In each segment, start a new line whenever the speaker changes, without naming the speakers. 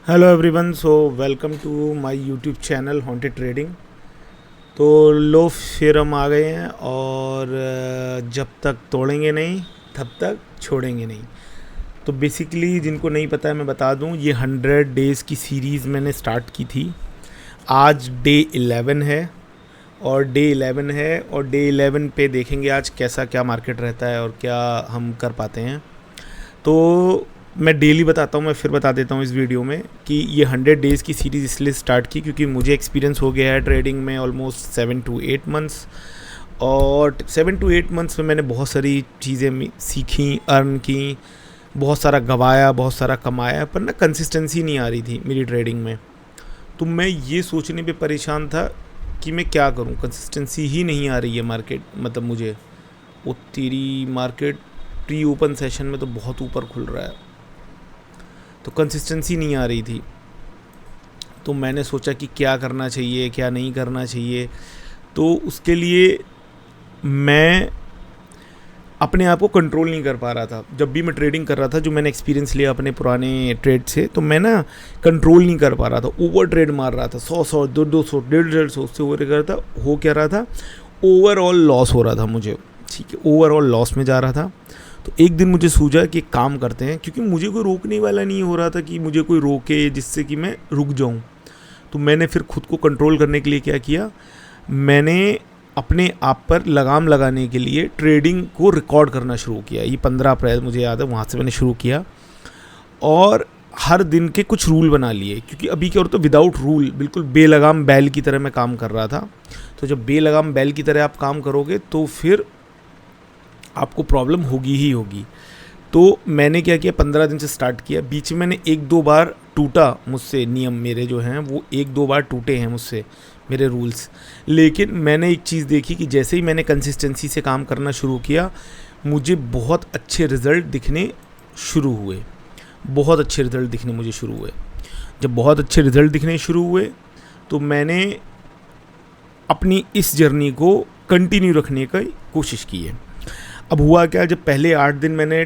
Hello everyone, so welcome to my YouTube channel haunted trading. तो लो फिर हम आ गए हैं और जब तक तोड़ेंगे नहीं तब तक छोड़ेंगे नहीं। तो बेसिकली जिनको नहीं पता है मैं बता दूं, ये 100 डेज़ की सीरीज़ मैंने स्टार्ट की थी। आज डे 11 है और डे 11 पे देखेंगे आज कैसा क्या मार्केट रहता है और क्या हम कर पाते हैं। तो मैं डेली बताता हूँ, मैं फिर बता देता हूँ इस वीडियो में कि ये 100 डेज़ की सीरीज़ इसलिए स्टार्ट की क्योंकि मुझे एक्सपीरियंस हो गया है ट्रेडिंग में ऑलमोस्ट 7 to 8 मंथ्स। और 7 to 8 मंथ्स में मैंने बहुत सारी चीज़ें सीखी, अर्न की, बहुत सारा गंवाया, बहुत सारा कमाया, पर ना कंसिस्टेंसी नहीं आ रही थी मेरी ट्रेडिंग में। तो मैं ये सोचने पे परेशान था कि मैं क्या करूँ, कंसिस्टेंसी ही नहीं आ रही है मार्केट, मतलब मुझे वो तेरी मार्केट प्री ओपन सेशन में तो बहुत ऊपर खुल रहा है, तो कंसिस्टेंसी नहीं आ रही थी। तो मैंने सोचा कि क्या करना चाहिए क्या नहीं करना चाहिए। तो उसके लिए मैं अपने आप को कंट्रोल नहीं कर पा रहा था। जब भी मैं ट्रेडिंग कर रहा था, जो मैंने एक्सपीरियंस लिया अपने पुराने ट्रेड से, तो मैं ना कंट्रोल नहीं कर पा रहा था, ओवर ट्रेड मार रहा था, 100 200 150 उससे ओवर कर था। हो क्या रहा था, ओवरऑल लॉस हो रहा था मुझे, ठीक है, ओवरऑल लॉस में जा रहा था। तो एक दिन मुझे सूझा कि काम करते हैं, क्योंकि मुझे कोई रोकने वाला नहीं हो रहा था कि मुझे कोई रोके जिससे कि मैं रुक जाऊं। तो मैंने फिर खुद को कंट्रोल करने के लिए क्या किया, मैंने अपने आप पर लगाम लगाने के लिए ट्रेडिंग को रिकॉर्ड करना शुरू किया। ये 15 अप्रैल मुझे याद है, वहाँ से मैंने शुरू किया और हर दिन के कुछ रूल बना लिए, क्योंकि अभी क्या होता है, विदाउट रूल बिल्कुल बेलगाम बैल की तरह मैं काम कर रहा था। तो जब बेलगाम बैल की तरह आप काम करोगे तो फिर आपको प्रॉब्लम होगी ही होगी। तो मैंने क्या किया, 15 दिन से स्टार्ट किया। बीच में मैंने 1-2 बार टूटा मुझसे, नियम मेरे जो हैं वो 1-2 बार टूटे हैं मुझसे, मेरे रूल्स। लेकिन मैंने एक चीज़ देखी कि जैसे ही मैंने कंसिस्टेंसी से काम करना शुरू किया, मुझे बहुत अच्छे रिज़ल्ट दिखने शुरू हुए, बहुत अच्छे रिज़ल्ट दिखने मुझे शुरू हुए। जब बहुत अच्छे रिज़ल्ट दिखने शुरू हुए तो मैंने अपनी इस जर्नी को कंटिन्यू रखने की कोशिश की है। अब हुआ क्या, जब पहले 8 दिन मैंने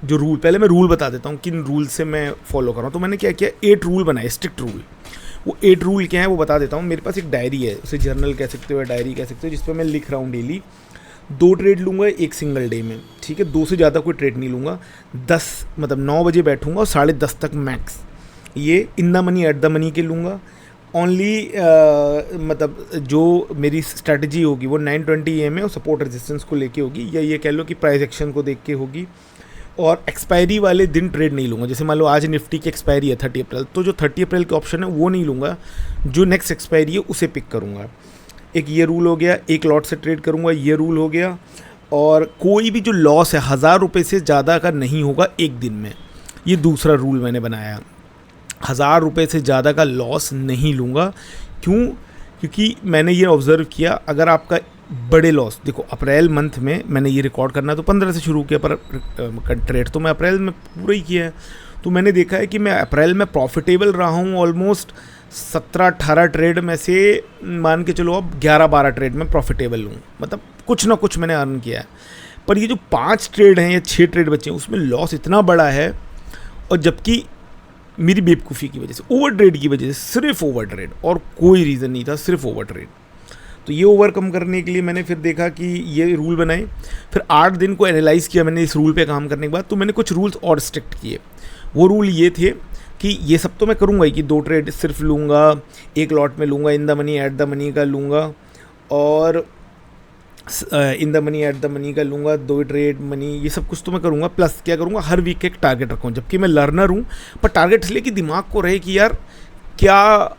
जो रूल, पहले मैं रूल बता देता हूँ किन रूल से मैं फॉलो कर रहा हूँ। तो मैंने क्या किया, 8 रूल बनाए, स्ट्रिक्ट रूल। वो 8 रूल क्या है वो बता देता हूँ। मेरे पास एक डायरी है, उसे जर्नल कह सकते हो या डायरी कह सकते हो, जिस पर मैं लिख रहा हूँ डेली। 2 ट्रेड लूँगा एक सिंगल डे में, ठीक है, 2 से ज़्यादा कोई ट्रेड नहीं लूँगा। 10 मतलब 9 बजे बैठूँगा और 10:30 तक मैक्स। ये in the money at the money के लूँगा ओनली। मतलब जो मेरी स्ट्रैटेजी होगी वो 920 EM है और सपोर्ट रेजिस्टेंस को लेके होगी, या ये कह लो कि प्राइस एक्शन को देख के होगी। और एक्सपायरी वाले दिन ट्रेड नहीं लूँगा। जैसे मान लो आज निफ्टी की एक्सपायरी है 30 अप्रैल, तो जो 30 अप्रैल के ऑप्शन है वो नहीं लूँगा, जो नेक्स्ट एक्सपायरी है उसे पिक करूँगा। एक ये रूल हो गया, एक लॉट से ट्रेड करूँगा, ये रूल हो गया। और कोई भी जो लॉस है 1000 रुपये से ज़्यादा का नहीं होगा एक दिन में, ये दूसरा रूल मैंने बनाया। 1000 रुपये से ज़्यादा का लॉस नहीं लूँगा। क्यों? क्योंकि मैंने ये ऑब्ज़र्व किया, अगर आपका बड़े लॉस, देखो अप्रैल मंथ में मैंने ये रिकॉर्ड करना तो 15 से शुरू किया, पर ट्रेड तो मैं अप्रैल में पूरा ही किया है। तो मैंने देखा है कि मैं अप्रैल में प्रॉफिटेबल रहा हूँ ऑलमोस्ट 17-18 ट्रेड में से, मान के चलो अब 11-12 ट्रेड में प्रॉफिटेबल हूँ, मतलब कुछ ना कुछ मैंने अर्न किया है। पर ये जो 5 ट्रेड हैं या 6 ट्रेड बचे हैं उसमें लॉस इतना बड़ा है, और जबकि मेरी बेवकूफ़ी की वजह से, ओवर ट्रेड की वजह से, सिर्फ ओवर ट्रेड और कोई रीज़न नहीं था, सिर्फ ओवर ट्रेड। तो ये ओवरकम करने के लिए मैंने फिर देखा कि ये रूल बनाए। फिर 8 दिन को एनालाइज़ किया मैंने इस रूल पे काम करने के बाद। तो मैंने कुछ रूल्स और स्ट्रिक्ट किए। वो रूल ये थे कि ये सब तो मैं करूँगा ही, कि 2 ट्रेड सिर्फ लूँगा, एक लॉट में लूँगा, in the money at the money का लूँगा, और in the money at the money का लूँगा, 2 ट्रेड मनी, ये सब कुछ तो मैं करूँगा। प्लस क्या करूँगा, हर वीक एक टारगेट रखूँ। जबकि मैं लर्नर हूँ, पर टारगेट इसलिए कि दिमाग को रहे कि यार क्या,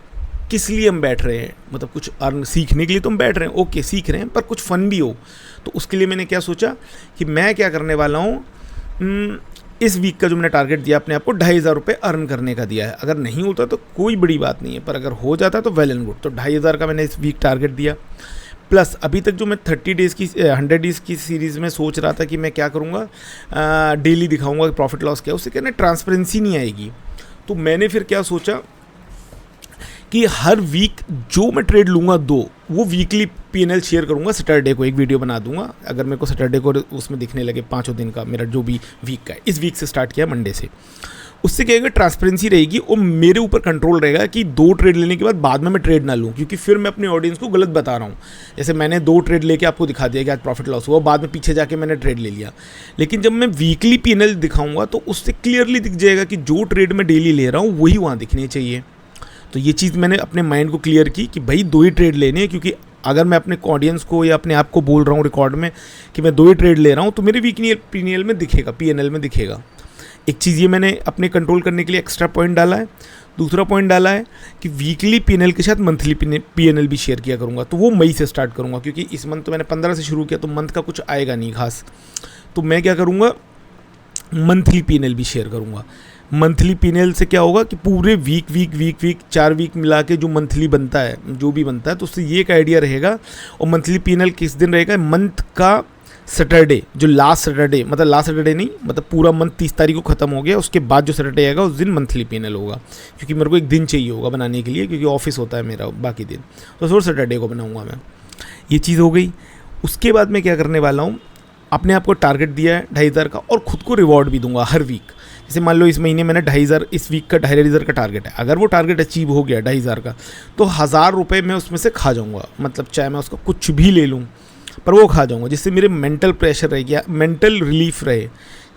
किस लिए हम बैठ रहे हैं, मतलब कुछ अर्न सीखने के लिए तो हम बैठ रहे हैं, ओके सीख रहे हैं, पर कुछ फ़न भी हो। तो उसके लिए मैंने क्या सोचा कि मैं क्या करने वाला हूँ, इस वीक का जो मैंने टारगेट दिया अपने आप को 2500 रुपये अर्न करने का दिया है। अगर नहीं होता तो कोई बड़ी बात नहीं है, पर अगर हो जाता तो वेल एंड गुड। तो 2500 का मैंने इस वीक टारगेट दिया। प्लस अभी तक जो मैं 30 डेज़ की 100 डेज़ की सीरीज़ में सोच रहा था कि मैं क्या करूँगा, डेली दिखाऊँगा कि प्रॉफिट लॉस क्या है, उससे क्या ना ट्रांसपेरेंसी नहीं आएगी। तो मैंने फिर क्या सोचा कि हर वीक जो मैं ट्रेड लूँगा 2, वो वीकली P&L शेयर करूँगा। सैटरडे को एक वीडियो बना दूंगा, अगर मेरे को सैटरडे को उसमें दिखने लगे 5 दिन का मेरा जो भी वीक का है। इस वीक से स्टार्ट किया, मंडे से। उससे क्या होगा, ट्रांसपेरेंसी रहेगी और मेरे ऊपर कंट्रोल रहेगा कि 2 ट्रेड लेने के बाद में मैं ट्रेड ना लूँ, क्योंकि फिर मैं अपने ऑडियंस को गलत बता रहा हूँ। जैसे मैंने 2 ट्रेड लेके आपको दिखा दिया कि आज प्रॉफिट लॉस हुआ, बाद में पीछे जाके मैंने ट्रेड ले लिया। लेकिन जब मैं वीकली P&L दिखाऊंगा तो उससे क्लियरली दिख जाएगा कि जो ट्रेड मैं डेली ले रहा हूँ वही वहाँ दिखनी चाहिए। तो ये चीज़ मैंने अपने माइंड को क्लियर की कि भाई 2 ही ट्रेड लेने हैं, क्योंकि अगर मैं अपने ऑडियंस को या अपने आप को बोल रहा हूँ रिकॉर्ड में कि मैं 2 ही ट्रेड ले रहा हूँ तो मेरे वीकली P&L में दिखेगा, P&L में दिखेगा। एक चीज़ ये मैंने अपने कंट्रोल करने के लिए एक्स्ट्रा पॉइंट डाला है। दूसरा पॉइंट डाला है कि वीकली P&L के साथ मंथली P&L भी शेयर किया करूँगा। तो वो मई से स्टार्ट करूँगा, क्योंकि इस मंथ तो मैंने 15 से शुरू किया तो मंथ का कुछ आएगा नहीं खास। तो मैं क्या करूँगा, मंथली P&L भी शेयर करूँगा। मंथली P&L से क्या होगा कि पूरे वीक 4 वीक मिला के जो मंथली बनता है, जो भी बनता है, तो उससे ये एक आइडिया रहेगा। और मंथली P&L किस दिन रहेगा, मंथ का सैटरडे, जो लास्ट सैटरडे, मतलब लास्ट सैटरडे नहीं, मतलब पूरा मंथ 30 तारीख को ख़त्म हो गया, उसके बाद जो सैटरडे आएगा उस दिन मंथली P&L होगा, क्योंकि मेरे को एक दिन चाहिए होगा बनाने के लिए, क्योंकि ऑफिस होता है मेरा बाकी दिन, तो सिर्फ सैटरडे को बनाऊँगा मैं। ये चीज़ हो गई। उसके बाद मैं क्या करने वाला हूँ, अपने आप को टारगेट दिया है 2500 का, और ख़ुद को रिवॉर्ड भी दूंगा हर वीक। जैसे मान लो इस महीने मैंने 2500, इस वीक का 2500 का टारगेट है, अगर वो टारगेट अचीव हो गया 2500 का, तो 1000 रुपये मैं उसमें से खा जाऊँगा। मतलब चाहे मैं उसका कुछ भी ले लूँ पर वो खा जाऊँगा, जिससे मेरे मेंटल प्रेशर रहे, या मेंटल रिलीफ रहे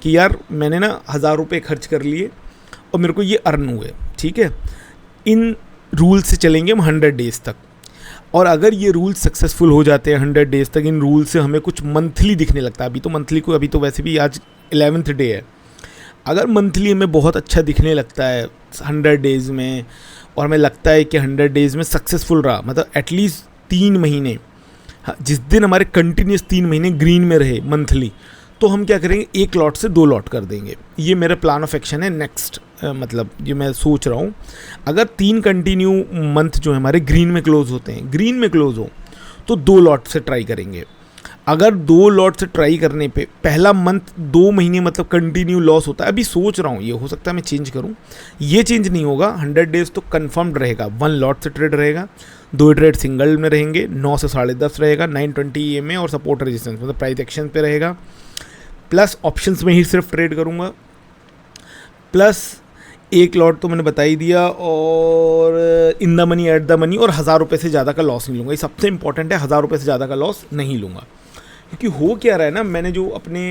कि यार मैंने ना 1000 रुपये खर्च कर लिए और मेरे को ये अर्न हुए। ठीक है, इन रूल से चलेंगे हम 100 डेज़ तक। और अगर ये रूल सक्सेसफुल हो जाते हैं 100 डेज़ तक, इन रूल से हमें कुछ मंथली दिखने लगता है। अभी तो वैसे भी आज 11th डे है। अगर मंथली हमें बहुत अच्छा दिखने लगता है 100 डेज़ में, और हमें लगता है कि 100 डेज़ में सक्सेसफुल रहा, मतलब एटलीस्ट 3 महीने, हाँ, जिस दिन हमारे कंटिन्यूस 3 महीने ग्रीन में रहे मंथली, तो हम क्या करेंगे, 1 लॉट से 2 लॉट कर देंगे। ये मेरा प्लान ऑफ एक्शन है नेक्स्ट, मतलब ये मैं सोच रहा हूँ। अगर 3 कंटिन्यू मंथ जो है हमारे ग्रीन में क्लोज होते हैं, ग्रीन में क्लोज हो, तो 2 लॉट से ट्राई करेंगे। अगर 2 लॉट से ट्राई करने पे पहला मंथ 2 महीने मतलब कंटिन्यू लॉस होता है, अभी सोच रहा हूँ, ये हो सकता है मैं चेंज करूँ, ये चेंज नहीं होगा। 100 डेज़ तो कन्फर्म्ड रहेगा, 1 लॉट से ट्रेड रहेगा, 2 ट्रेड सिंगल में रहेंगे, 9 से 10.5 रहेगा, 920 EMA और सपोर्ट रेजिस्टेंस मतलब प्राइस एक्शन पे रहेगा, प्लस ऑप्शंस में ही सिर्फ ट्रेड करूँगा, प्लस 1 लॉट तो मैंने बता ही दिया, और in the money at the money, और 1000 रुपये से ज़्यादा का लॉस नहीं लूँगा। ये सबसे इंपॉर्टेंट है, 1000 रुपये से ज़्यादा का लॉस नहीं लूँगा। क्योंकि हो क्या रहा है ना, मैंने जो अपने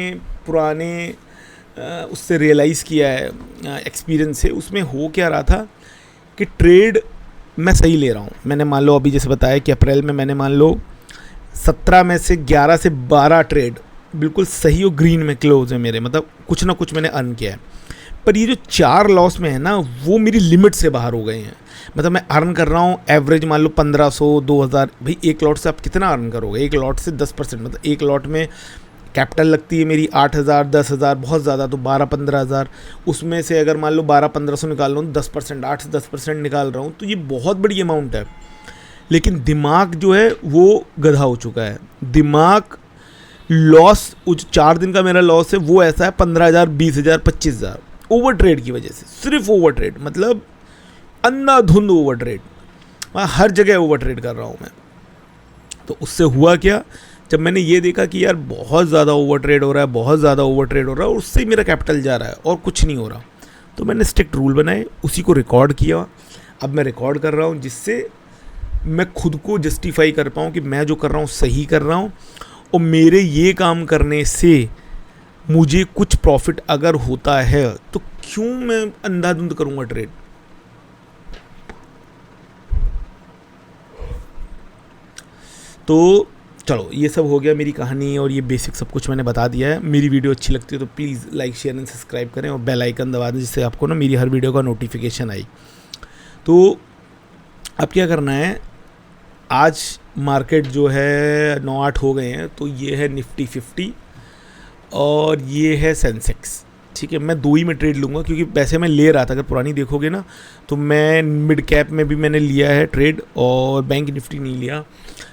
पुराने उससे रियलाइज़ किया है एक्सपीरियंस से, उसमें हो क्या रहा था कि ट्रेड मैं सही ले रहा हूँ। मैंने मान लो अभी जैसे बताया कि अप्रैल में मैंने मान लो 17 में से 11 से 12 ट्रेड बिल्कुल सही और ग्रीन में क्लोज है मेरे, मतलब कुछ ना कुछ मैंने अर्न किया है। पर ये जो 4 लॉस में है ना, वो मेरी लिमिट से बाहर हो गए हैं। मतलब मैं अर्न कर रहा हूँ एवरेज मान लो 1500 2000। भाई 1 लॉट से आप कितना अर्न करोगे, 1 लॉट से 10%, मतलब 1 लॉट में कैपिटल लगती है मेरी 8000 10,000, बहुत ज़्यादा तो 12-15,000। उसमें से अगर मान लो 12-1500 निकाल रहा हूँ, 10%, 8 से 10% निकाल रहा हूँ, तो ये बहुत बड़ी अमाउंट है। लेकिन दिमाग जो है वो गधा हो चुका है। दिमाग लॉस, 4 दिन का मेरा लॉस है वो ऐसा है 15,000 20,000 25,000 ओवर ट्रेड की वजह से। सिर्फ ओवर ट्रेड, मतलब अंधाधुंध ओवर ट्रेड, हर जगह ओवर ट्रेड कर रहा हूँ मैं। तो उससे हुआ क्या, जब मैंने ये देखा कि यार बहुत ज़्यादा ओवर ट्रेड हो रहा है, बहुत ज़्यादा ओवर ट्रेड हो रहा है, और उससे मेरा कैपिटल जा रहा है और कुछ नहीं हो रहा, तो मैंने स्ट्रिक्ट रूल बनाए, उसी को रिकॉर्ड किया। अब मैं रिकॉर्ड कर रहा हूँ, जिससे मैं खुद को जस्टिफाई कर पाऊँ कि मैं जो कर रहा हूँ सही कर रहा हूँ, और मेरे ये काम करने से मुझे कुछ प्रॉफिट अगर होता है तो क्यों मैं अंधाधुंध करूँगा ट्रेड। तो चलो, ये सब हो गया मेरी कहानी, और ये बेसिक सब कुछ मैंने बता दिया है। मेरी वीडियो अच्छी लगती है तो please like share and subscribe करें, और बेल आइकन दबा दें, जिससे आपको ना मेरी हर वीडियो का नोटिफिकेशन आई। तो अब क्या करना है, आज मार्केट जो है 9-8 हो गए हैं, तो ये है निफ्टी 50 और ये है सेंसेक्स। ठीक है, मैं 2 ही में ट्रेड लूँगा, क्योंकि पैसे मैं ले रहा था, अगर पुरानी देखोगे ना तो मैं मिड कैप में भी मैंने लिया है ट्रेड, और बैंक निफ्टी नहीं लिया।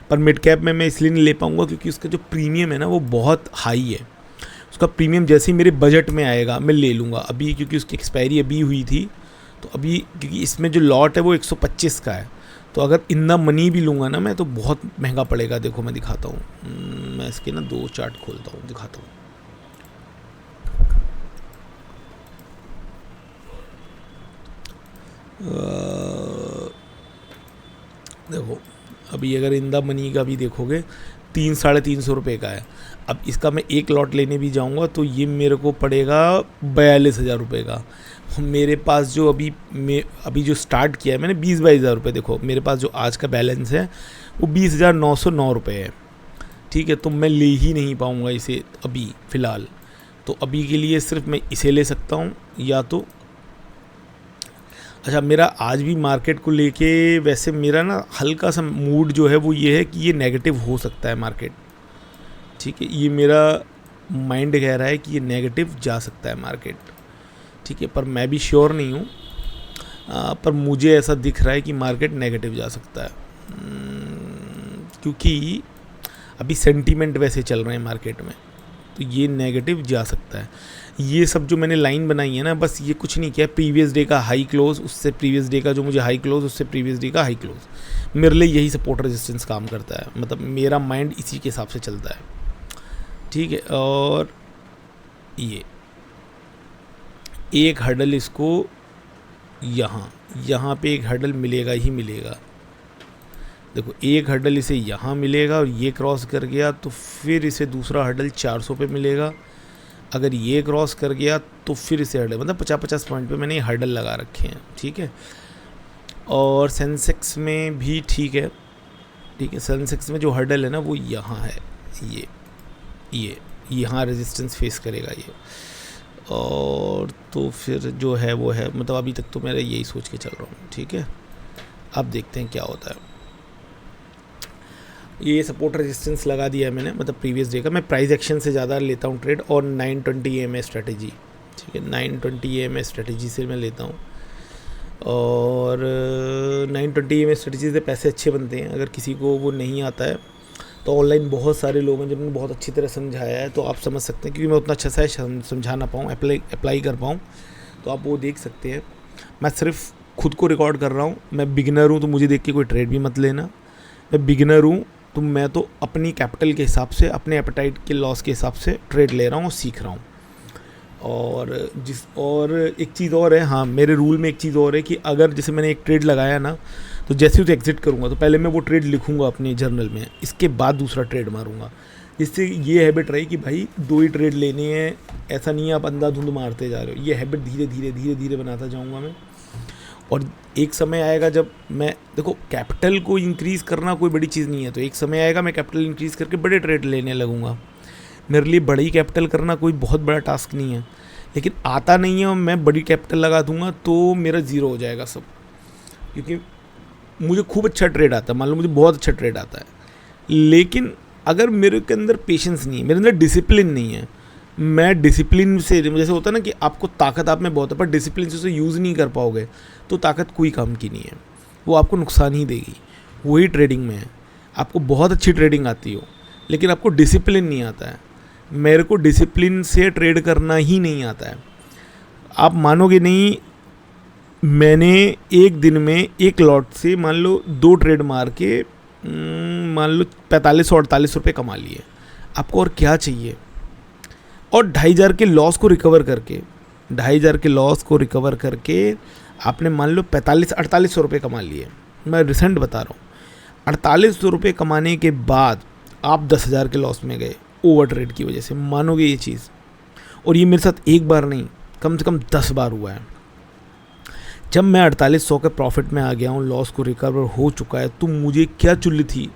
पर मिड कैप में मैं इसलिए नहीं ले पाऊँगा क्योंकि उसका जो प्रीमियम है ना वो बहुत हाई है। उसका प्रीमियम जैसे ही मेरे बजट में आएगा मैं ले लूँगा अभी, क्योंकि उसकी एक्सपायरी अभी हुई थी। तो अभी क्योंकि इसमें जो लॉट है वो 125 का है, तो अगर इन द मनी भी लूँगा ना मैं, तो बहुत महंगा पड़ेगा। देखो मैं दिखाता हूँ, मैं इसके ना 2 चार्ट खोलता हूँ, दिखाता हूँ। देखो अभी अगर इन द मनी का भी देखोगे 300-350 रुपये का है। अब इसका मैं एक लॉट लेने भी जाऊंगा तो ये मेरे को पड़ेगा 42,000 रुपये का। मेरे पास जो अभी जो स्टार्ट किया है मैंने 20-22 हज़ार रुपये, देखो मेरे पास जो आज का बैलेंस है वो 20,909 रुपये है। ठीक है, तो मैं ले ही नहीं पाऊँगा इसे अभी फ़िलहाल। तो अभी के लिए सिर्फ मैं इसे ले सकता हूँ या तो अच्छा, मेरा आज भी मार्केट को लेके वैसे मेरा ना हल्का सा मूड जो है वो ये है कि ये नेगेटिव हो सकता है मार्केट। ठीक है, ये मेरा माइंड कह रहा है कि ये नेगेटिव जा सकता है मार्केट। ठीक है, पर मैं भी श्योर नहीं हूँ, पर मुझे ऐसा दिख रहा है कि मार्केट नेगेटिव जा सकता है। क्योंकि अभी सेंटीमेंट वैसे चल रहे हैं मार्केट में, तो ये नेगेटिव जा सकता है। ये सब जो मैंने लाइन बनाई है ना, बस ये कुछ नहीं किया, प्रीवियस डे का हाई क्लोज, उससे प्रीवियस डे का जो मुझे हाई क्लोज, उससे प्रीवियस डे का हाई क्लोज, मेरे लिए यही सपोर्ट रेजिस्टेंस काम करता है। मतलब मेरा माइंड इसी के हिसाब से चलता है। ठीक है, और ये एक हर्डल इसको यहाँ पे एक हर्डल मिलेगा ही मिलेगा। देखो एक हर्डल इसे यहाँ मिलेगा और ये क्रॉस कर गया तो फिर इसे दूसरा हर्डल 400 पे मिलेगा। अगर ये क्रॉस कर गया तो फिर इसे हर्डल, मतलब 50-50 पॉइंट पे मैंने ये हर्डल लगा रखे हैं। ठीक है, और सेंसेक्स में भी ठीक है। ठीक है, सेंसेक्स में जो हर्डल है ना वो यहाँ है, ये यहाँ रेजिस्टेंस फेस करेगा ये, और तो फिर जो है वो है, मतलब अभी तक तो मेरा यही सोच के चल रहा हूँ। ठीक है, अब देखते हैं क्या होता है। ये सपोर्ट रेजिस्टेंस लगा दिया है मैंने, मतलब प्रीवियस डे का। मैं प्राइस एक्शन से ज़्यादा लेता हूँ ट्रेड, और 920 EMA स्ट्रेटजी। ठीक है, 920 EMA स्ट्रेटजी से मैं लेता हूँ, और 920 EMA स्ट्रेटजी से पैसे अच्छे बनते हैं। अगर किसी को वो नहीं आता है तो ऑनलाइन बहुत सारे लोग हैं जिन्होंने बहुत अच्छी तरह समझाया है, तो आप समझ सकते हैं। क्योंकि मैं उतना अच्छा सा समझा ना पाऊँ, अप्लाई कर पाऊँ, तो आप वो देख सकते हैं। मैं सिर्फ खुद को रिकॉर्ड कर रहा हूँ, मैं बिगिनर हूँ, तो मुझे देख के कोई ट्रेड भी मत लेना। मैं बिगिनर हूँ तो मैं तो अपनी कैपिटल के हिसाब से, अपने एपेटाइट के लॉस के हिसाब से ट्रेड ले रहा हूँ और सीख रहा हूँ। और एक चीज़ और है, हाँ मेरे रूल में एक चीज़ और है कि अगर जैसे मैंने एक ट्रेड लगाया ना, तो जैसे ही उसे एग्जिट करूँगा तो पहले मैं वो ट्रेड लिखूँगा अपने जर्नल में, इसके बाद दूसरा ट्रेड मारूँगा। इससे ये हैबिट रही कि भाई 2 ही ट्रेड लेने हैं, ऐसा नहीं है आप अंधाधुंध मारते जा रहे हो। ये हैबिट धीरे धीरे बनाता जाऊँगा मैं, और एक समय आएगा जब मैं, देखो कैपिटल को इंक्रीज़ करना कोई बड़ी चीज़ नहीं है, तो एक समय आएगा मैं कैपिटल इंक्रीज़ करके बड़े ट्रेड लेने लगूँगा। मेरे लिए बड़ी कैपिटल करना कोई बहुत बड़ा टास्क नहीं है, लेकिन आता नहीं है और मैं बड़ी कैपिटल लगा दूंगा तो मेरा ज़ीरो हो जाएगा सब। क्योंकि मुझे खूब अच्छा ट्रेड आता है, मान लो मुझे बहुत अच्छा ट्रेड आता है, लेकिन अगर मेरे के अंदर पेशेंस नहीं है, मेरे अंदर डिसिप्लिन नहीं है, मैं डिसिप्लिन से, जैसे होता है ना कि आपको ताकत आप में बहुत है पर डिसिप्लिन से उसे यूज़ नहीं कर पाओगे तो ताकत कोई काम की नहीं है, वो आपको नुकसान ही देगी। वही ट्रेडिंग में है, आपको बहुत अच्छी ट्रेडिंग आती हो लेकिन आपको डिसिप्लिन नहीं आता है। मेरे को डिसिप्लिन से ट्रेड करना ही नहीं आता है। आप मानोगे नहीं, मैंने एक दिन में एक लॉट से मान लो 2 ट्रेड मार के मान लो 45-48 रुपये कमा लिए। आपको और क्या चाहिए? और 2,500 के लॉस को रिकवर करके 2,500 के लॉस को रिकवर करके आपने मान लो 45-48 रुपये कमा लिए। मैं रिसेंट बता रहा हूँ, 48 रुपये कमाने के बाद आप 10,000 के लॉस में गए ओवर ट्रेड की वजह से। मानोगे ये चीज़? और ये मेरे साथ एक बार नहीं, कम से कम 10 बार हुआ है। जब मैं 4800 के प्रॉफिट में आ गया हूँ, लॉस को रिकवर हो चुका है, तो मुझे क्या चुल्ली थी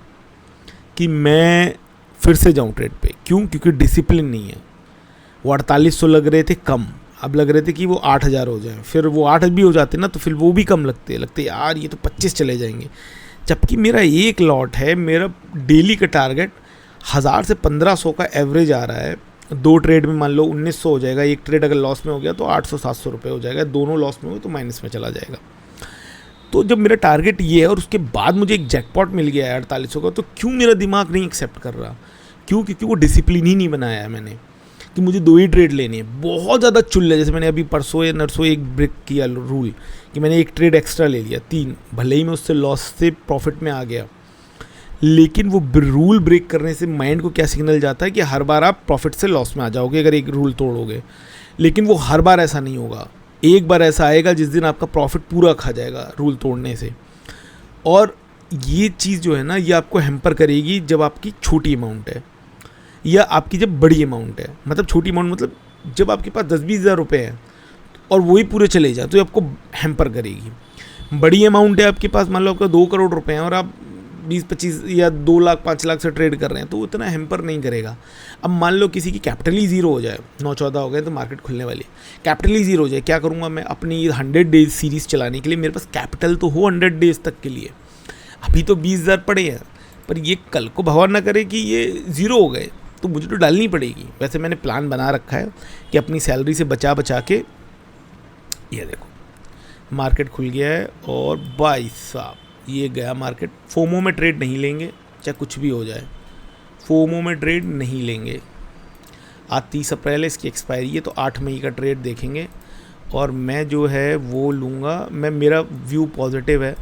कि मैं फिर से जाऊँ ट्रेड पे। क्यों? क्योंकि डिसिप्लिन नहीं है। वो 4800 लग रहे थे कम, अब लग रहे थे कि वो 8,000 हो जाए। फिर वो 8 भी हो जाते ना तो फिर वो भी कम लगते यार ये तो 25 चले जाएंगे। जबकि मेरा एक लॉट है, मेरा डेली का टारगेट 1000 से 1500 का एवरेज आ रहा है। 2 ट्रेड में मान लो 1900 हो जाएगा। एक ट्रेड अगर लॉस में हो गया तो 800-700 रुपये हो जाएगा। दोनों लॉस में हो तो माइनस में चला जाएगा। तो जब मेरा टारगेट ये है और उसके बाद मुझे एक जैकपॉट मिल गया है 4800 का, तो क्यों मेरा दिमाग नहीं एक्सेप्ट कर रहा? क्यों? क्योंकि वो डिसिप्लिन ही नहीं बनाया है मैंने कि मुझे 2 ही ट्रेड लेनी है। बहुत ज़्यादा चुल है। जैसे मैंने अभी परसों या नरसों एक ब्रेक किया रूल कि मैंने एक ट्रेड एक्स्ट्रा ले लिया 3, भले ही मैं उससे लॉस से प्रॉफिट में आ गया, लेकिन वो रूल ब्रेक करने से माइंड को क्या सिग्नल जाता है कि हर बार आप प्रॉफिट से लॉस में आ जाओगे अगर एक रूल तोड़ोगे। लेकिन वो हर बार ऐसा नहीं होगा। एक बार ऐसा आएगा जिस दिन आपका प्रॉफिट पूरा खा जाएगा रूल तोड़ने से। और ये चीज़ जो है ना, ये आपको हैम्पर करेगी जब आपकी छोटी अमाउंट है या आपकी जब बड़ी अमाउंट है। मतलब छोटी अमाउंट मतलब जब आपके पास 10-20 हज़ार रुपये हैं और वही पूरे चले जाए तो आपको हैम्पर करेगी। बड़ी अमाउंट है आपके पास, मान लो आपका 2 करोड़ रुपए हैं और आप 20-25 या 2 लाख 5 लाख से ट्रेड कर रहे हैं, तो उतना हैम्पर नहीं करेगा। अब मान लो किसी की कैपिटल ही ज़ीरो हो जाए, 9-14 हो गए तो मार्केट खुलने वाली, कैपिटल ही ज़ीरो हो जाए, क्या करूँगा मैं? अपनी 100 डेज सीरीज़ चलाने के लिए मेरे पास कैपिटल तो हो 100 डेज तक के लिए। अभी तो 20,000 पड़े हैं, पर ये कल को भगवान ना करे कि ये ज़ीरो हो गए तो मुझे तो डालनी पड़ेगी। वैसे मैंने प्लान बना रखा है कि अपनी सैलरी से बचा बचा के, ये देखो मार्केट खुल गया है और भाई साहब ये गया मार्केट। फोमो में ट्रेड नहीं लेंगे, चाहे कुछ भी हो जाए, फोमो में ट्रेड नहीं लेंगे। आज 30 अप्रैल है, इसकी एक्सपायरी है, तो 8 मई का ट्रेड देखेंगे और मैं जो है वो लूँगा। मेरा व्यू पॉजिटिव है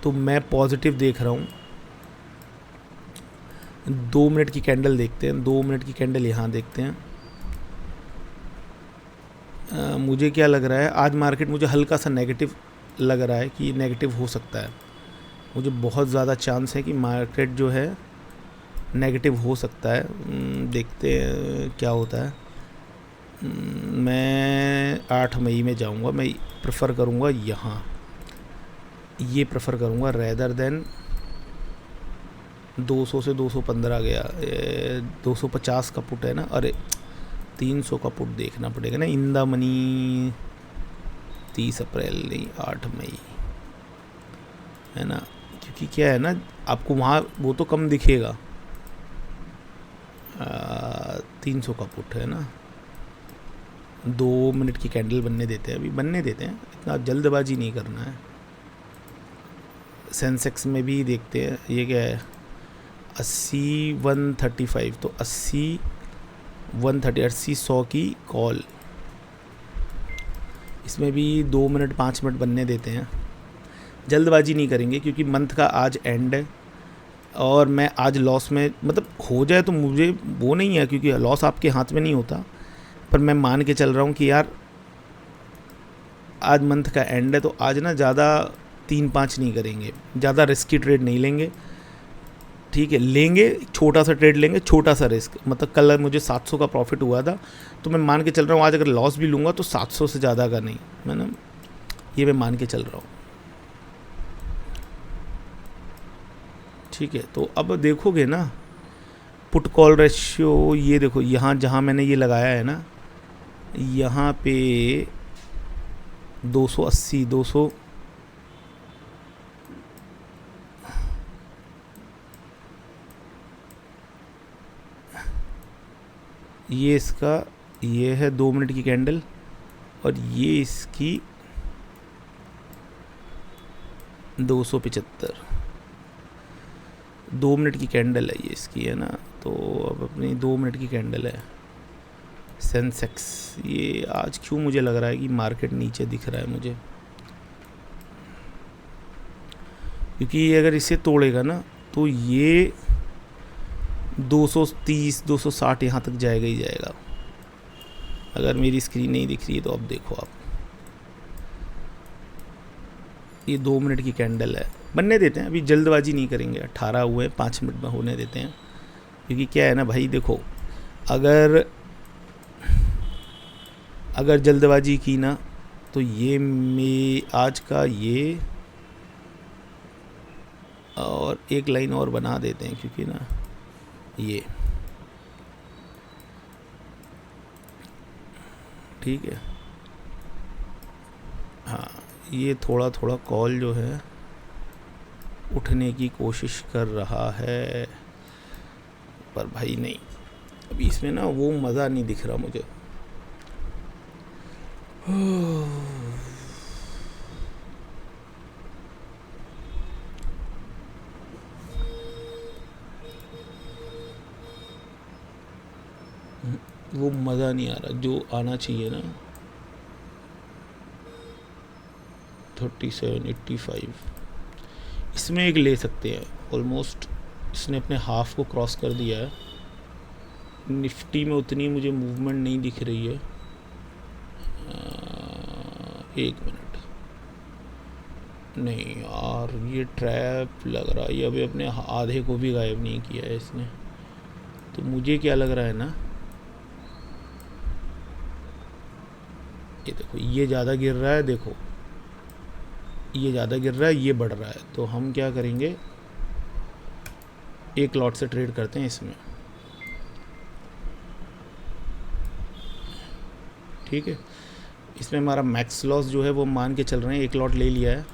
तो मैं पॉजिटिव देख रहा हूँ। 2 मिनट की कैंडल देखते हैं, 2 मिनट की कैंडल यहाँ देखते हैं। मुझे क्या लग रहा है, आज मार्केट मुझे हल्का सा नेगेटिव लग रहा है कि नेगेटिव हो सकता है। मुझे बहुत ज़्यादा चांस है कि मार्केट जो है नेगेटिव हो सकता है। देखते हैं क्या होता है। मैं 8 मई में जाऊंगा, मैं प्रेफर करूंगा यहाँ, ये प्रेफर करूंगा रेदर देन 200 से 215 गया। 250 का पुट है ना, अरे 300 का पुट देखना पड़ेगा ना। इन द मनी 30 अप्रैल नहीं 8 मई है ना, क्योंकि क्या है ना आपको वहाँ वो तो कम दिखेगा। 300 का पुट है ना। 2 मिनट की कैंडल बनने देते हैं, अभी बनने देते हैं, इतना जल्दबाजी नहीं करना है। सेंसेक्स में भी देखते हैं, ये क्या है 80-135, तो 80-130 की कॉल। इसमें भी 2 मिनट 5 मिनट बनने देते हैं, जल्दबाजी नहीं करेंगे क्योंकि मंथ का आज एंड है और मैं आज लॉस में, मतलब हो जाए तो मुझे वो नहीं है क्योंकि लॉस आपके हाथ में नहीं होता, पर मैं मान के चल रहा हूँ कि यार आज मंथ का एंड है तो आज ना ज़्यादा 3-5 नहीं करेंगे, ज़्यादा रिस्की ट्रेड नहीं लेंगे। ठीक है, लेंगे छोटा सा ट्रेड लेंगे, छोटा सा रिस्क। मतलब कल मुझे 700 का प्रॉफिट हुआ था तो मैं मान के चल रहा हूँ आज अगर लॉस भी लूँगा तो 700 से ज़्यादा का नहीं, मैं ना ये मैं मान के चल रहा हूँ। ठीक है, तो अब देखोगे ना पुट कॉल रेशियो, ये देखो यहाँ जहाँ मैंने ये लगाया है ना, यहाँ पे 280 200 ये इसका, ये है 2 मिनट की कैंडल और ये इसकी 275 2 मिनट की कैंडल है ये इसकी, है ना। तो अब अपनी 2 मिनट की कैंडल है सेंसेक्स। ये आज क्यों मुझे लग रहा है कि मार्केट नीचे दिख रहा है मुझे, क्योंकि ये अगर इसे तोड़ेगा ना तो ये 230 260 यहाँ तक जाएगा ही जाएगा। अगर मेरी स्क्रीन नहीं दिख रही है तो अब देखो आप, ये 2 मिनट की कैंडल है, बनने देते हैं, अभी जल्दबाजी नहीं करेंगे। 18 हुए, 5 मिनट में होने देते हैं, क्योंकि क्या है ना भाई देखो, अगर जल्दबाजी की ना तो ये आज का ये और एक लाइन और बना देते हैं, क्योंकि ना ये ठीक है। हाँ, ये थोड़ा थोड़ा कॉल जो है उठने की कोशिश कर रहा है, पर भाई नहीं, अभी इसमें ना वो मज़ा नहीं दिख रहा मुझे। वो मज़ा नहीं आ रहा जो आना चाहिए ना। 3785 इसमें एक ले सकते हैं, ऑलमोस्ट इसने अपने हाफ को क्रॉस कर दिया है। निफ्टी में उतनी मुझे मूवमेंट नहीं दिख रही है। एक मिनट, नहीं यार ये ट्रैप लग रहा है, ये अभी अपने आधे को भी गायब नहीं किया है इसने। तो मुझे क्या लग रहा है ना, ये देखो ये ज़्यादा गिर रहा है, देखो ये ज़्यादा गिर रहा है, ये बढ़ रहा है। तो हम क्या करेंगे, एक लॉट से ट्रेड करते हैं इसमें, ठीक है। इसमें हमारा मैक्स लॉस जो है वो मान के चल रहे हैं, एक लॉट ले लिया है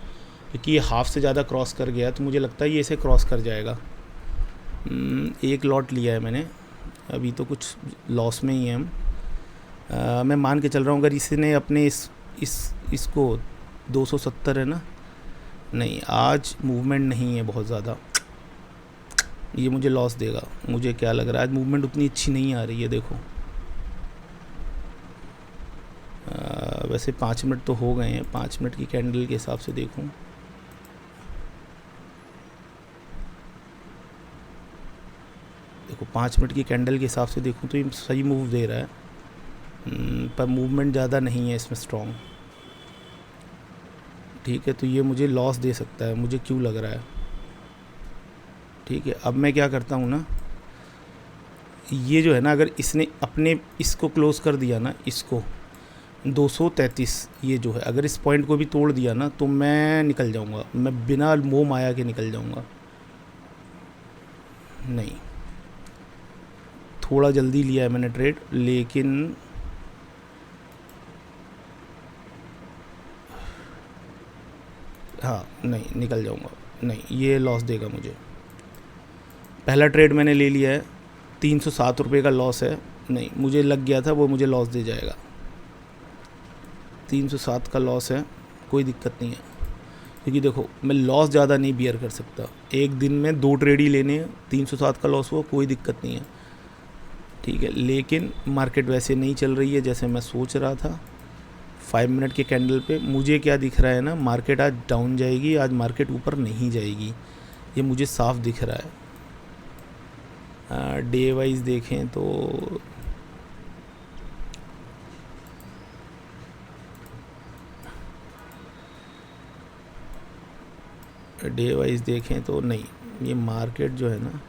क्योंकि ये हाफ से ज़्यादा क्रॉस कर गया है, तो मुझे लगता है ये इसे क्रॉस कर जाएगा। एक लॉट लिया है मैंने, अभी तो कुछ लॉस में ही है हम। मैं मान के चल रहा हूँ अगर इसने अपने इसको 270 है ना, नहीं आज मूवमेंट नहीं है बहुत ज़्यादा, ये मुझे लॉस देगा। मुझे क्या लग रहा है आज मूवमेंट उतनी अच्छी नहीं आ रही है, देखो वैसे 5 मिनट तो हो गए हैं, 5 मिनट की कैंडल के हिसाब से देखूं, देखो 5 मिनट की कैंडल के हिसाब से देखूं तो ये सही मूव दे रहा है, पर मूवमेंट ज़्यादा नहीं है इसमें स्ट्रॉन्ग, ठीक है। तो ये मुझे लॉस दे सकता है, मुझे क्यों लग रहा है, ठीक है। अब मैं क्या करता हूँ ना, ये जो है ना, अगर इसने अपने इसको क्लोज कर दिया ना, इसको 233 ये जो है, अगर इस पॉइंट को भी तोड़ दिया ना तो मैं निकल जाऊंगा, मैं बिना मोह माया के निकल जाऊंगा। नहीं, थोड़ा जल्दी लिया है मैंने ट्रेड, लेकिन हाँ नहीं निकल जाऊंगा, नहीं ये लॉस देगा मुझे। पहला ट्रेड मैंने ले लिया है, 307 रुपये का लॉस है, नहीं मुझे लग गया था वो मुझे लॉस दे जाएगा। 307 का लॉस है, कोई दिक्कत नहीं है, क्योंकि देखो मैं लॉस ज़्यादा नहीं बियर कर सकता, एक दिन में 2 ट्रेड ही लेने हैं, 307 का लॉस हुआ कोई दिक्कत नहीं है, ठीक है। लेकिन मार्केट वैसे नहीं चल रही है जैसे मैं सोच रहा था। 5 मिनट के कैंडल पे मुझे क्या दिख रहा है ना, मार्केट आज डाउन जाएगी, आज मार्केट ऊपर नहीं जाएगी, ये मुझे साफ दिख रहा है। डे वाइज देखें तो नहीं, ये मार्केट जो है ना,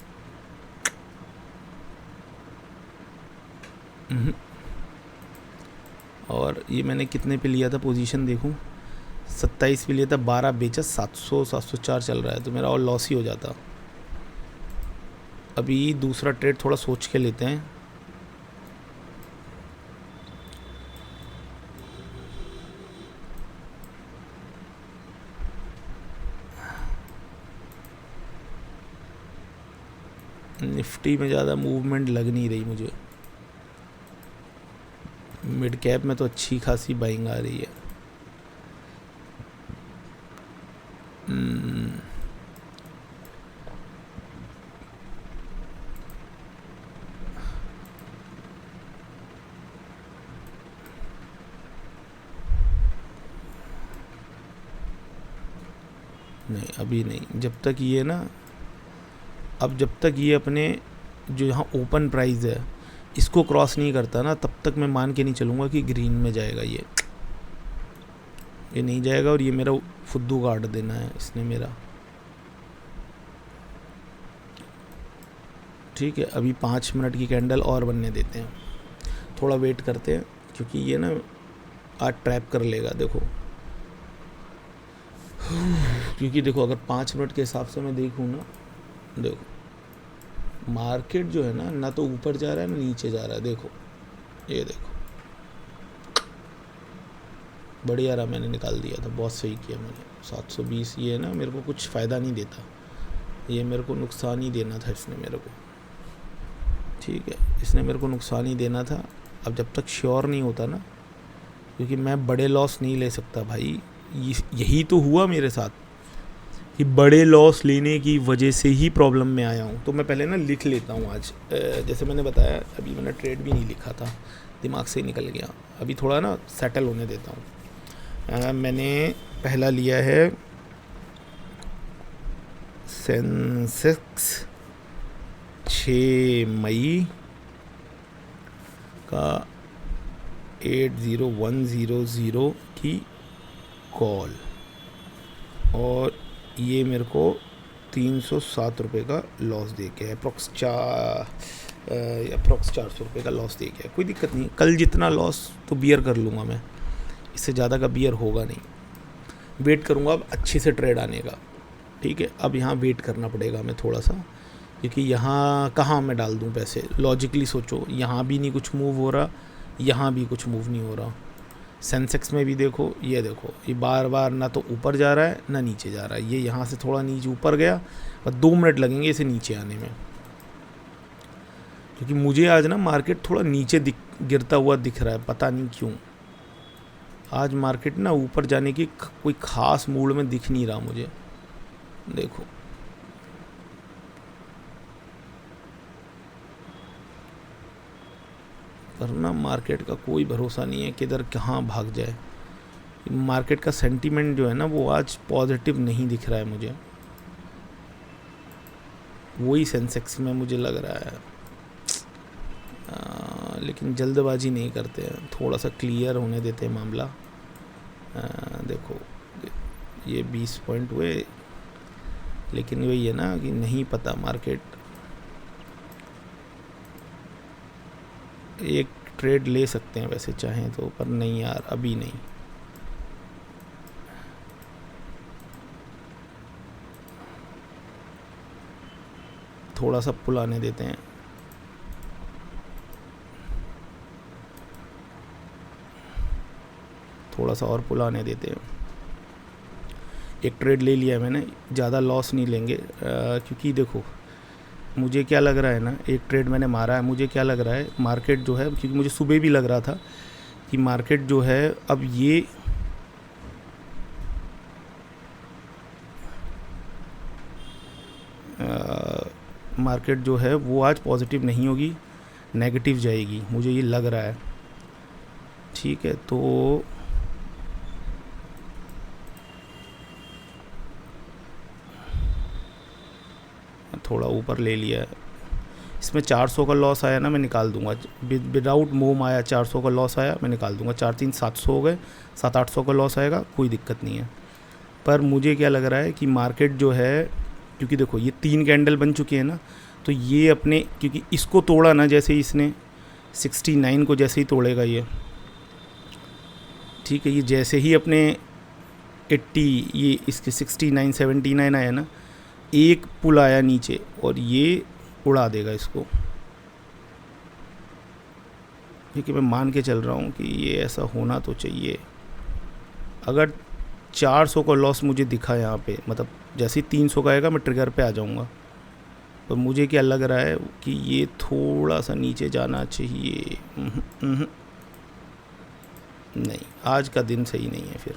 और ये मैंने कितने पे लिया था पोजीशन देखूं, 27 पे लिया था, 12 बेचा, 704 चल रहा है, तो मेरा और लॉस ही हो जाता। अभी दूसरा ट्रेड थोड़ा सोच के लेते हैं, निफ्टी में ज़्यादा मूवमेंट लग नहीं रही मुझे, मिड कैप में तो अच्छी खासी बाइंग आ रही है। नहीं अभी नहीं, जब तक ये ना, अब जब तक ये अपने जो यहाँ ओपन प्राइस है इसको क्रॉस नहीं करता ना, तब तक मैं मान के नहीं चलूँगा कि ग्रीन में जाएगा, ये नहीं जाएगा, और ये मेरा फुद्दू काट देना है इसने मेरा, ठीक है। अभी 5 मिनट की कैंडल और बनने देते हैं, थोड़ा वेट करते हैं, क्योंकि ये ना आज ट्रैप कर लेगा, देखो क्योंकि देखो अगर 5 मिनट के हिसाब से मैं देखूँ ना, देखो मार्केट जो है ना तो ऊपर जा रहा है ना नीचे जा रहा है, देखो ये देखो, बढ़िया रहा, मैंने निकाल दिया था, बहुत सही किया मैंने। 720 ये ना मेरे को कुछ फ़ायदा नहीं देता, ये मेरे को नुकसान ही देना था इसने मेरे को, ठीक है, इसने मेरे को नुकसान ही देना था। अब जब तक श्योर नहीं होता ना, क्योंकि मैं बड़े लॉस नहीं ले सकता भाई, यही तो हुआ मेरे साथ कि बड़े लॉस लेने की वजह से ही प्रॉब्लम में आया हूँ। तो मैं पहले ना लिख लेता हूँ आज, जैसे मैंने बताया अभी मैंने ट्रेड भी नहीं लिखा था, दिमाग से ही निकल गया, अभी थोड़ा ना सेटल होने देता हूँ। मैंने पहला लिया है सेंसेक्स 6 मई का 80100 की कॉल, और ये मेरे को 307 रुपये का लॉस दे के है, अप्रॉक्स 400 रुपये का लॉस दे के है। कोई दिक्कत नहीं, कल जितना लॉस तो बियर कर लूँगा मैं, इससे ज़्यादा का बियर होगा नहीं। वेट करूँगा अब अच्छे से ट्रेड आने का, ठीक है। अब यहाँ वेट करना पड़ेगा हमें थोड़ा सा, क्योंकि यहाँ कहाँ मैं डाल दूँ पैसे, लॉजिकली सोचो, यहाँ भी नहीं कुछ मूव हो रहा, यहाँ भी कुछ मूव नहीं हो रहा। सेंसेक्स में भी देखो, ये देखो, ये बार बार ना तो ऊपर जा रहा है ना नीचे जा रहा है। ये यहाँ से थोड़ा नीचे ऊपर गया, और 2 मिनट लगेंगे इसे नीचे आने में, क्योंकि मुझे आज ना मार्केट थोड़ा नीचे गिरता हुआ दिख रहा है, पता नहीं क्यों। आज मार्केट ना ऊपर जाने की कोई ख़ास मूड में दिख नहीं रहा मुझे। देखो वरना मार्केट का कोई भरोसा नहीं है किधर कहाँ भाग जाए। मार्केट का सेंटीमेंट जो है ना वो आज पॉजिटिव नहीं दिख रहा है मुझे, वही सेंसेक्स में मुझे लग रहा है। लेकिन जल्दबाजी नहीं करते हैं, थोड़ा सा क्लियर होने देते हैं मामला। देखो ये 20 पॉइंट हुए, लेकिन वही है ना कि नहीं पता मार्केट। एक ट्रेड ले सकते हैं वैसे चाहें तो, पर नहीं यार अभी नहीं। थोड़ा सा पुल आने देते हैं, थोड़ा सा और पुल आने देते हैं। एक ट्रेड ले लिया मैंने, ज़्यादा लॉस नहीं लेंगे, क्योंकि देखो मुझे क्या लग रहा है ना, एक ट्रेड मैंने मारा है, मुझे क्या लग रहा है मार्केट जो है, क्योंकि मुझे सुबह भी लग रहा था कि मार्केट जो है अब ये मार्केट जो है वो आज पॉजिटिव नहीं होगी, नेगेटिव जाएगी, मुझे ये लग रहा है, ठीक है। तो थोड़ा ऊपर ले लिया है, इसमें 400 का लॉस आया ना मैं निकाल दूंगा, विदाउट मोम आया 400 का लॉस आया मैं निकाल दूंगा। 4 3 700 हो गए, 700-800 का लॉस आएगा, कोई दिक्कत नहीं है। पर मुझे क्या लग रहा है कि मार्केट जो है, क्योंकि देखो ये 3 कैंडल बन चुके हैं ना, तो ये अपने, क्योंकि इसको तोड़ा ना, जैसे इसने 69 को जैसे ही तोड़ेगा ये, ठीक है, ये जैसे ही अपने 80 ये इसके 69 79 आया ना, एक पुल आया नीचे और ये उड़ा देगा इसको, क्योंकि मैं मान के चल रहा हूँ कि ये ऐसा होना तो चाहिए। अगर 400 का लॉस मुझे दिखा यहाँ पे, मतलब जैसे ही 300 का आएगा मैं ट्रिगर पे आ जाऊँगा। तो मुझे क्या लग रहा है कि ये थोड़ा सा नीचे जाना चाहिए। नहीं, आज का दिन सही नहीं है। फिर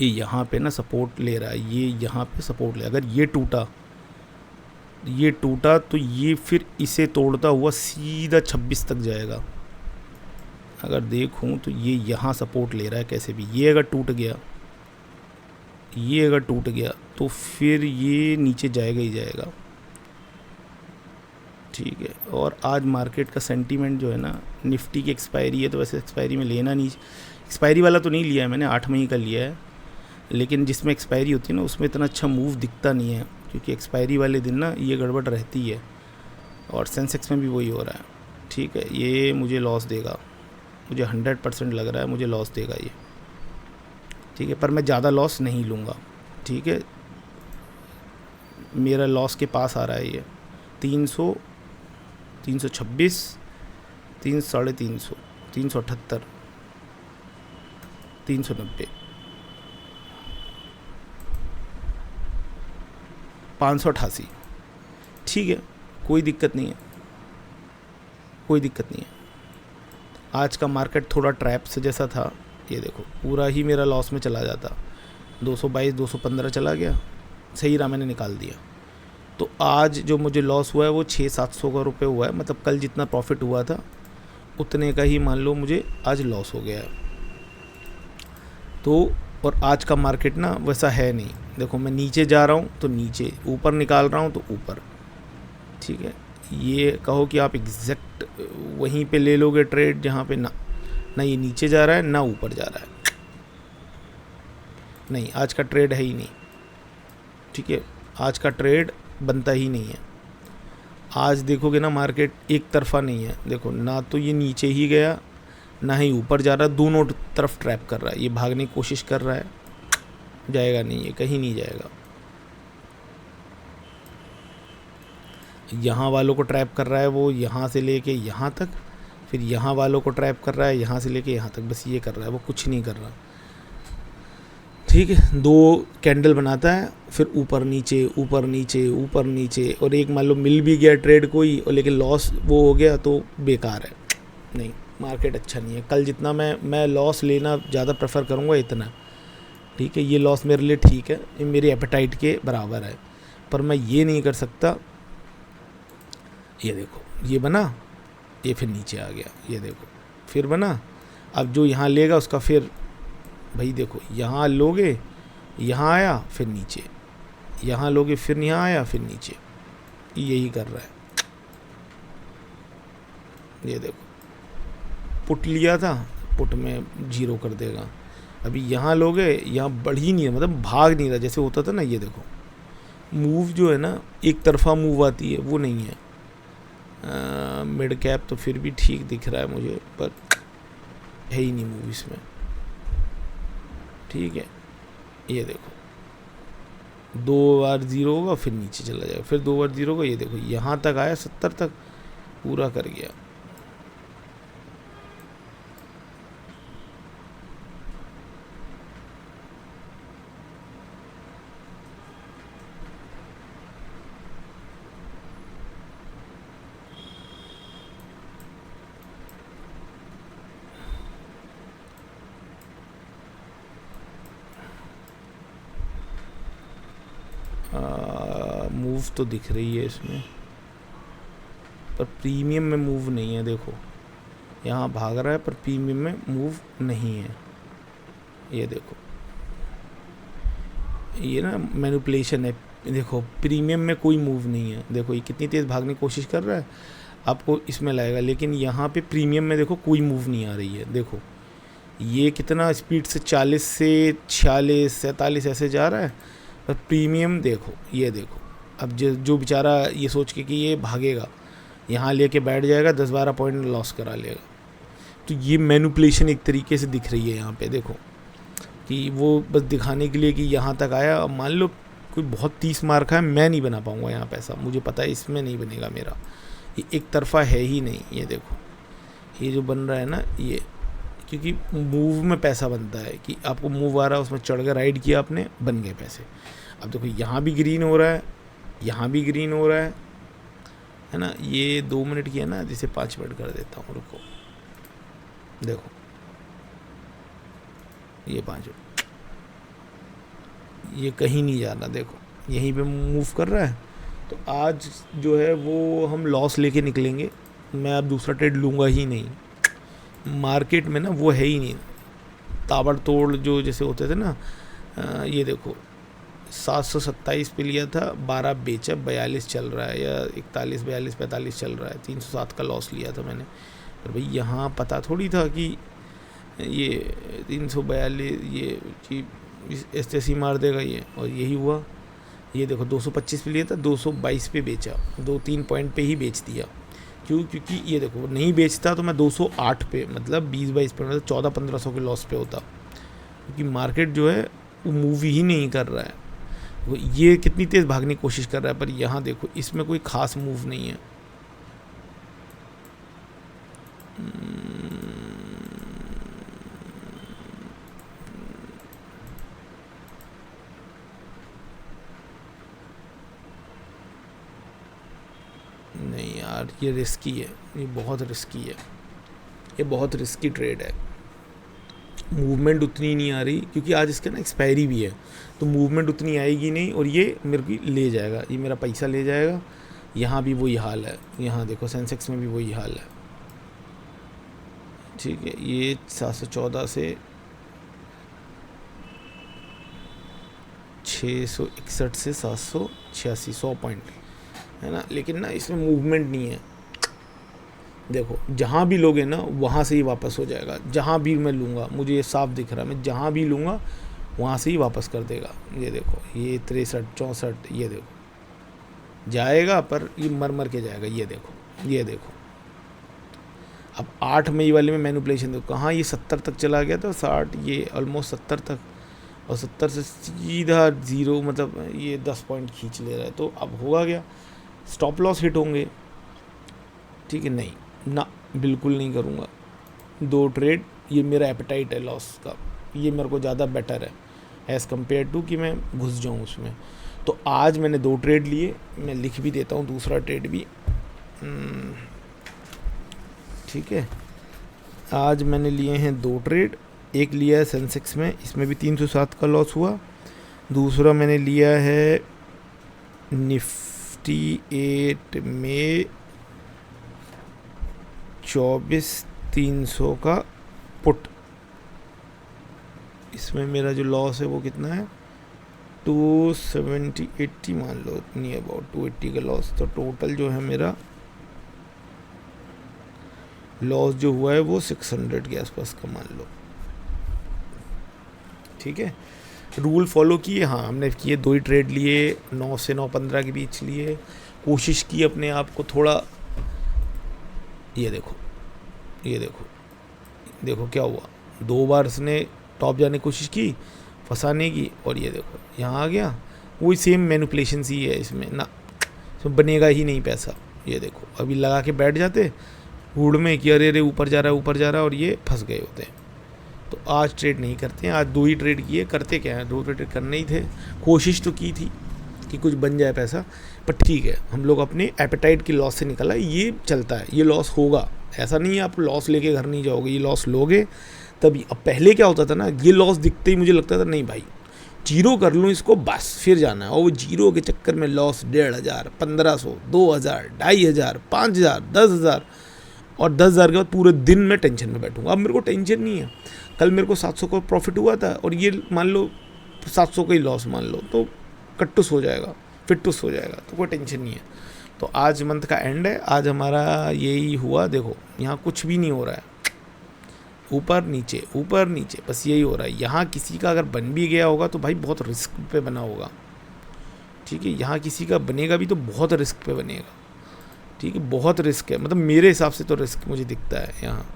ये यहाँ पे ना सपोर्ट ले रहा है, ये यहाँ पे सपोर्ट ले, अगर ये टूटा तो ये फिर इसे तोड़ता हुआ सीधा 26 तक जाएगा। अगर देखूँ तो ये यहाँ सपोर्ट ले रहा है कैसे भी, ये अगर टूट गया तो फिर ये नीचे जाएगा ही जाएगा, ठीक है। और आज मार्केट का सेंटीमेंट जो है ना, निफ्टी की एक्सपायरी है, तो वैसे एक्सपायरी में लेना नहीं, एक्सपायरी वाला तो नहीं लिया है मैंने, 8 मई का लिया है, लेकिन जिसमें एक्सपायरी होती है ना उसमें इतना अच्छा मूव दिखता नहीं है, क्योंकि एक्सपायरी वाले दिन ना ये गड़बड़ रहती है। और सेंसेक्स में भी वही हो रहा है, ठीक है। ये मुझे लॉस देगा, मुझे 100% लग रहा है मुझे लॉस देगा ये, ठीक है। पर मैं ज़्यादा लॉस नहीं लूँगा, ठीक है। मेरा लॉस के पास आ रहा है ये 300, 326, 300, 378, 390, 588, ठीक है। कोई दिक्कत नहीं है, कोई दिक्कत नहीं है। आज का मार्केट थोड़ा ट्रैप से जैसा था, ये देखो पूरा ही मेरा लॉस में चला जाता, 222 215 चला गया, सही रहा, मैंने निकाल दिया। तो आज जो मुझे लॉस हुआ है वो 600-700 का रुपये हुआ है, मतलब कल जितना प्रॉफिट हुआ था उतने का ही मान लो मुझे आज लॉस हो गया है। तो और आज का मार्केट ना वैसा है नहीं, देखो मैं नीचे जा रहा हूँ तो नीचे, ऊपर निकाल रहा हूँ तो ऊपर, ठीक है। ये कहो कि आप एग्जैक्ट वहीं पे ले लोगे ट्रेड जहाँ पे ना ये नीचे जा रहा है ना ऊपर जा रहा है, नहीं, आज का ट्रेड है ही नहीं, ठीक है, आज का ट्रेड बनता ही नहीं है। आज देखोगे ना मार्केट एक तरफा नहीं है, देखो ना तो ये नीचे ही गया ना ही ऊपर जा रहा, दोनों तरफ ट्रैप कर रहा है, ये भागने की कोशिश कर रहा है, जाएगा नहीं, ये कहीं नहीं जाएगा। यहाँ वालों को ट्रैप कर रहा है वो, यहाँ से लेके यहाँ तक, फिर यहाँ वालों को ट्रैप कर रहा है यहाँ से लेके यहाँ तक, बस ये कर रहा है, वो कुछ नहीं कर रहा, ठीक है। 2 कैंडल बनाता है, फिर ऊपर नीचे ऊपर नीचे ऊपर नीचे, और एक मान लो मिल भी गया ट्रेड कोई और लेकिन लॉस वो हो गया तो बेकार है। नहीं, मार्केट अच्छा नहीं है। कल जितना मैं लॉस लेना ज़्यादा प्रेफर करूँगा इतना, ठीक है, ये लॉस मेरे लिए ठीक है, ये मेरी एपेटाइट के बराबर है, पर मैं ये नहीं कर सकता। ये देखो ये बना, ये फिर नीचे आ गया, ये देखो फिर बना, अब जो यहाँ लेगा उसका फिर भाई देखो यहाँ लोगे, यहाँ आया फिर नीचे, यहाँ लोगे फिर यहाँ आया फिर नीचे, यही कर रहा है। ये देखो पुट लिया था, पुट में 0 कर देगा, अभी यहाँ लोगे, यहाँ बढ़ ही नहीं है, मतलब भाग नहीं रहा जैसे होता था ना। ये देखो मूव जो है ना एक तरफा मूव आती है, वो नहीं है। मिड कैप तो फिर भी ठीक दिख रहा है मुझे, पर है ही नहीं मूव इसमें, ठीक है। ये देखो 2 बार 0 होगा फिर नीचे चला जाएगा, फिर 2 बार 0 होगा, ये देखो यहाँ तक आया 70 तक पूरा कर गया। मूव तो दिख रही है इसमें, पर प्रीमियम में मूव नहीं है। देखो यहाँ भाग रहा है पर प्रीमियम में मूव नहीं है। ये देखो ये ना मैनिपुलेशन है। देखो प्रीमियम में कोई मूव नहीं है, देखो ये कितनी तेज़ भागने की कोशिश कर रहा है, आपको इसमें लाएगा, लेकिन यहाँ पे प्रीमियम में देखो कोई मूव नहीं आ रही है। देखो ये कितना स्पीड से 40 से 46 47 ऐसे जा रहा है, पर प्रीमियम देखो, ये देखो अब जो बेचारा ये सोच के कि ये भागेगा, यहाँ लेके बैठ जाएगा, 10-12 पॉइंट लॉस करा लेगा। तो ये मैनिपुलेशन एक तरीके से दिख रही है यहाँ पे। देखो कि वो बस दिखाने के लिए कि यहाँ तक आया, अब मान लो कोई बहुत 30 मार का है, मैं नहीं बना पाऊँगा यहाँ पैसा, मुझे पता है इसमें नहीं बनेगा मेरा, ये एक तरफा है ही नहीं। ये देखो ये जो बन रहा है ना, ये क्योंकि मूव में पैसा बनता है कि आपको मूव आ रहा है, उसमें चढ़ कर राइड किया आपने, बन गए पैसे। अब देखो यहाँ भी ग्रीन हो रहा है, यहाँ भी ग्रीन हो रहा है ना। ये 2 मिनट की है ना, जिसे 5 मिनट कर देता हूँ, रुको। देखो ये 5 मिनट, ये कहीं नहीं जा रहा, देखो यहीं पे मूव कर रहा है। तो आज जो है वो हम लॉस लेके निकलेंगे, मैं अब दूसरा ट्रेड लूँगा ही नहीं। मार्केट में ना वो है ही नहीं, ताबड़तोड़ जो जैसे होते थे ना। ये देखो 727 पे लिया था, 12 बेचा, 42 चल रहा है, या 41 42 45 चल रहा है, 307 का लॉस लिया था मैंने। पर भाई यहाँ पता थोड़ी था कि ये 342 ये ऐसे मार देगा ये, और यही हुआ। ये देखो 225 पे लिया था, 222 पे बेचा, 2-3 पॉइंट पे ही बेच दिया। क्यों? क्योंकि ये देखो नहीं बेचता तो मैं 208 पे, मतलब 20-22 पे, मतलब 1400-1500 के लॉस पे होता, क्योंकि मार्केट जो है वो मूव ही नहीं कर रहा है। वो ये कितनी तेज़ भागने की कोशिश कर रहा है, पर यहाँ देखो इसमें कोई ख़ास मूव नहीं है। नहीं यार, ये रिस्की है, ये बहुत रिस्की है, ये बहुत रिस्की ट्रेड है। मूवमेंट उतनी नहीं आ रही, क्योंकि आज इसका ना एक्सपायरी भी है, तो मूवमेंट उतनी आएगी नहीं, और ये मेरे को ले जाएगा, ये मेरा पैसा ले जाएगा। यहाँ भी वही हाल है, यहाँ देखो सेंसेक्स में भी वही हाल है, ठीक है। ये 714 से 661 से 786, 100 पॉइंट है ना, लेकिन ना इसमें मूवमेंट नहीं है। देखो जहाँ भी लोगे ना वहाँ से ही वापस हो जाएगा, जहाँ भी मैं लूँगा, मुझे ये साफ दिख रहा है, मैं जहाँ भी लूँगा वहाँ से ही वापस कर देगा। ये देखो, ये 63 64, ये देखो जाएगा, पर ये मर के जाएगा। ये देखो, ये देखो। अब 8 मई वाले में मैनिपुलेशन देखो, कहाँ ये 70 तक चला गया था, 60, ये ऑलमोस्ट 70 तक, और 70 से सीधा 0, मतलब ये 10 पॉइंट खींच ले रहा है। तो अब होगा क्या, स्टॉप लॉस हिट होंगे। ठीक है, नहीं ना, बिल्कुल नहीं करूँगा 2 ट्रेड। ये मेरा एपेटाइट है लॉस का, ये मेरे को ज़्यादा बेटर है एज़ कम्पेयर टू कि मैं घुस जाऊँ उसमें। तो आज मैंने 2 ट्रेड लिए, मैं लिख भी देता हूँ दूसरा ट्रेड भी। ठीक है, आज मैंने लिए हैं 2 ट्रेड। एक लिया है सेंसेक्स में, इसमें भी 307 का लॉस हुआ। दूसरा मैंने लिया है निफ्टी 8 में 24,300 का पुट। इसमें मेरा जो लॉस है वो कितना है, 270 80 मान लो, नियर अबाउट 280 का लॉस। तो टोटल जो है मेरा लॉस जो हुआ है वो 600 के आसपास का मान लो। ठीक है, रूल फॉलो किए। हाँ, हमने किए 2 ही ट्रेड लिए, 9 से 9:15 के बीच लिए। कोशिश की अपने आप को थोड़ा, ये देखो, ये देखो, देखो क्या हुआ, 2 बार इसने टॉप जाने की कोशिश की फंसाने की, और ये देखो यहाँ आ गया। वही सेम मैनिपुलेशन सी है इसमें ना, तो बनेगा ही नहीं पैसा। ये देखो, अभी लगा के बैठ जाते हुड में कि अरे अरे ऊपर जा रहा है, ऊपर जा रहा है, और ये फंस गए होते हैं। तो आज ट्रेड नहीं करते हैं, आज 2 ही ट्रेड किए। करते क्या है, 2 ट्रेड करने ही थे। कोशिश तो की थी कि कुछ बन जाए पैसा, पर ठीक है, हम लोग अपने एपेटाइट की लॉस से निकला। ये चलता है, ये लॉस होगा, ऐसा नहीं है आप लॉस लेके घर नहीं जाओगे, ये लॉस लोगे तभी। अब पहले क्या होता था ना, ये लॉस दिखते ही मुझे लगता था नहीं भाई जीरो कर लूँ इसको, बस फिर जाना है। और वो जीरो के चक्कर में लॉस 1,500, 1,500, 2,000, 2,500, 5,000, 10,000, और 10,000 के बाद पूरे दिन में टेंशन में बैठूंगा। अब मेरे को टेंशन नहीं है। कल मेरे को 700 का प्रॉफिट हुआ था, और ये मान लो 700 का ही लॉस मान लो, तो कट्टुस हो जाएगा, फिट्टुस हो जाएगा, तो कोई टेंशन नहीं है। तो आज मंथ का एंड है, आज हमारा यही हुआ। देखो यहाँ कुछ भी नहीं हो रहा है, ऊपर नीचे बस यही हो रहा है। यहाँ किसी का अगर बन भी गया होगा तो भाई बहुत रिस्क पे बना होगा। ठीक है, यहाँ किसी का बनेगा भी तो बहुत रिस्क पे बनेगा। ठीक है, बहुत रिस्क है, मतलब मेरे हिसाब से तो रिस्क मुझे दिखता है यहाँ।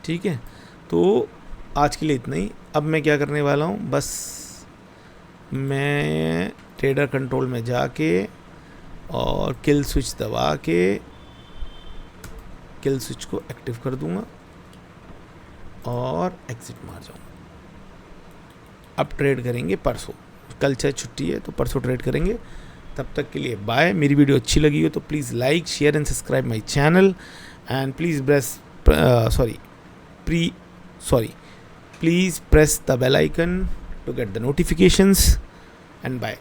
ठीक है, तो आज के लिए इतना ही। अब मैं क्या करने वाला हूँ, बस मैं ट्रेडर कंट्रोल में जाके और किल स्विच दबा के किल स्विच को एक्टिव कर दूंगा और एग्जिट मार जाऊंगा। अब ट्रेड करेंगे परसों, कल चाहे छुट्टी है तो परसों ट्रेड करेंगे। तब तक के लिए बाय। मेरी वीडियो अच्छी लगी हो तो please like, share and subscribe my channel, and please press the bell icon to get the notifications, and bye.